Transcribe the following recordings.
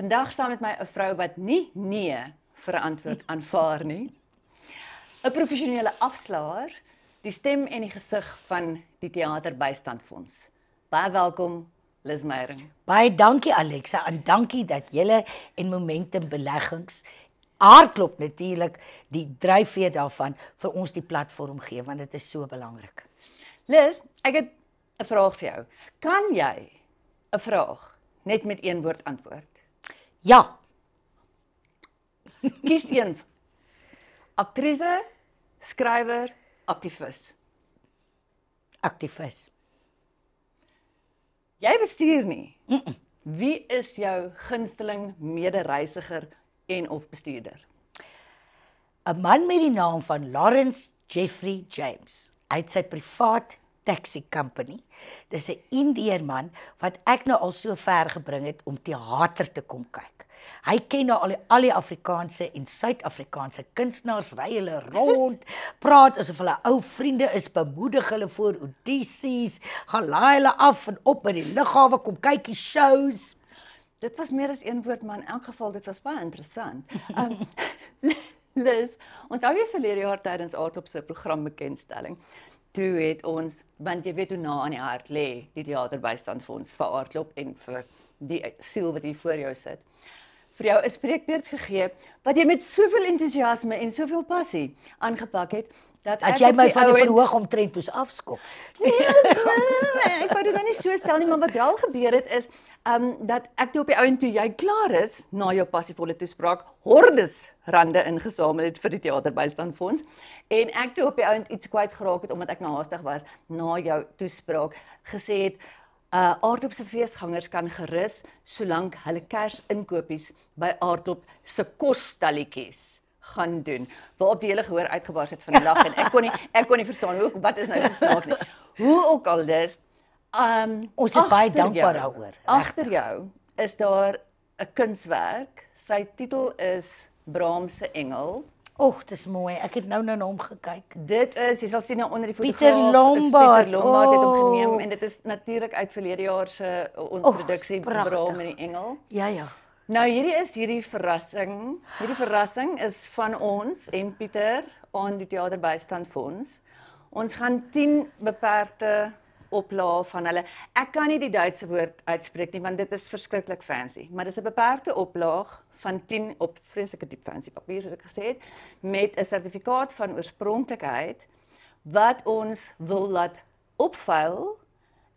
Vandag saam met my 'n vrou wat nie nee vir 'n antwoord aanvaar nie. 'n Professionele afslaer, die stem en die gesig van die Theaterbystandfonds. Baie welkom, Liz Meyering. Baie dankie Alexa en dankie dat julle en Momentum Beleggings hardloop natuurlik die dryfveer daarvan vir ons die platform gee want dit is so belangrik. Liz, ek het 'n vraag vir jou. Kan jy 'n vraag net met een woord antwoord? Ja, Kies een. Aktrise, skrywer, aktivis. aktivis. Jy bestuur nie. Wie is jou gunsteling medereisiger en of bestuurder? 'n Man met die naam van Lawrence Jeffrey James. Hy het sy privaat taxi company. Dis 'n Indiër man wat ek nou al so ver gebring het om teater te kom kyk. Hy ken nou al die Afrikaanse en Suid-Afrikaanse kunstenaars, ry hulle rond, praat asof hulle ou vriende is, bemoedig hulle voor audisies, gaan laai hulle af en op by die lughawe, kom kyk die shows. Dit was meer as een woord, maar in elk geval dit was baie interessant. Liz, onthou jy verlede jaar tydens Aardklop se programbekendstelling, toe het ons, want jy weet hoe na aan die hart lê die Theaterbystandfonds vir Aardklop en vir die siel wat hier voor jou sit, vir jou 'n spreekbeurt gegee wat jy met soveel entoesiasme en soveel passie aangepak het dat As jy my van die verhoog omtrent moes afskop. Nee, ek wou dit nou nie so stel nie, maar wat wel gebeur het is dat ek toe op die ouend toe jy klaar is na jou passievolle toespraak hordes rande ingesamel het vir die Theaterbystandfonds en ek toe op die ouend iets kwyt geraak het omdat ek nou haastig was na jou toespraak gesê het Aardklop se feesgangers kan gerus solank hulle Kersinkopies by Aardklop se kosstalletjies gaan doen. Waarop die hele gehoor uitgebars het van lag en ek kon nie verstaan wat is nou so snaaks nie. Hoe ook al dis, Ons is baie dankbaar daaroor. Agter jou is daar 'n kunswerk. Sy titel is Brahms se Engel. Och, dis mooi. Ek het nou na hom gekyk. Dit is, jy sal sien nou onder die fotograaf, Pieter Lombard. Pieter Lombard het hom geneem en dit is natuurlik uit verlede jaar se produksie Brahms en die Engel. Ja, ja. Nou hierdie verrassing. Hierdie verrassing is van ons en Pieter aan die Theaterbystandfonds. Ons gaan 10 beperkte oplaag van hulle. Ek kan nie die Duitse woord uitspreek nie want dit is verskriklik fancy, maar dis 'n beperkte oplaag van 10 op vreeslike diep fancy papier soos ek gesê het, met 'n sertifikaat van oorspronklikheid wat ons wil laat opvuil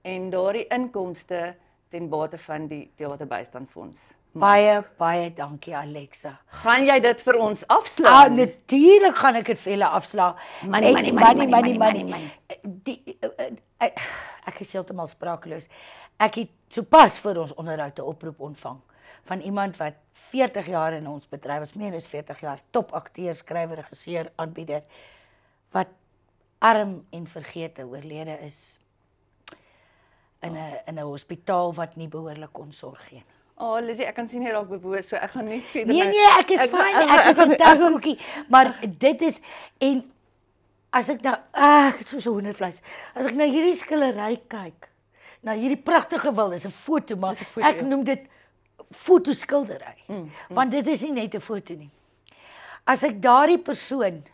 en daardie inkomste ten bate van die Theaterbystandfonds. Baie dankie Alexa. Gaan jy dit vir ons afslaan? Natuurlik gaan ek dit vir julle afslaan. Money. Ek is heeltemal sprakeloos. Ek het sopas vir ons onderhoud 'n oproep ontvang van iemand wat 40 jaar in ons bedryf was, meer as 40 jaar, top akteur, skrywer, regisseur, aanbieder, wat arm en vergete oorlede is in 'n hospitaal wat nie behoorlik kon sorg gee. Lizzie, ek kan sien jy raak bewoos, so ek gaan nie verder Nee, ek is fyn, ek is 'n tafkoekie, maar dit is, en as ek nou, ek het so hoendervleis, as ek na hierdie skillery kyk, na hierdie pragtige wil, is 'n foto, maar ek noem dit fotoskildery, want dit is nie net 'n foto nie. As ek daardie persoon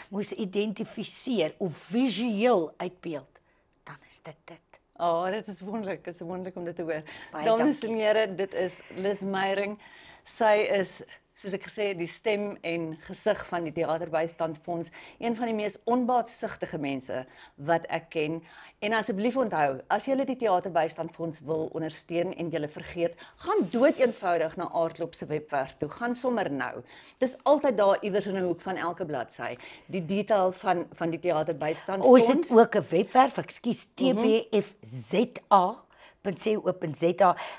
moes identifiseer of visueel uitbeeld, dan is dit dit. Dit is wonderlik, dit is wonderlik om dit te hoor. Baie Dames dankie. en here, dit is Liz Meyering. Sy is, soos ek gesê het, die stem en gesig van die Theaterbystandfonds, een van die mees onbaatsigtige mense wat ek ken. En asseblief onthou, as jy die Theaterbystandfonds wil ondersteun en jy vergeet, gaan doodeenvoudig na Aardklop se webwerf toe, gaan sommer nou. Dis altyd daar iewers in 'n hoek van elke bladsy, die detail van die Theaterbystandfonds. Ons het ook 'n webwerf, tbfza.co.za,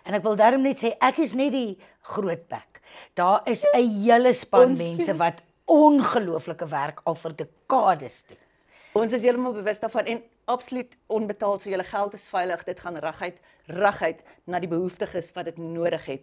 en ek wil daarom net sê, ek is net die groot bek. Daar is 'n hele span mense wat ongelooflike werk al vir dekades doen. Ons is heeltemal bewus daarvan en absoluut onbetaald, so julle geld is veilig, dit gaan reguit na die behoeftiges wat dit nodig het.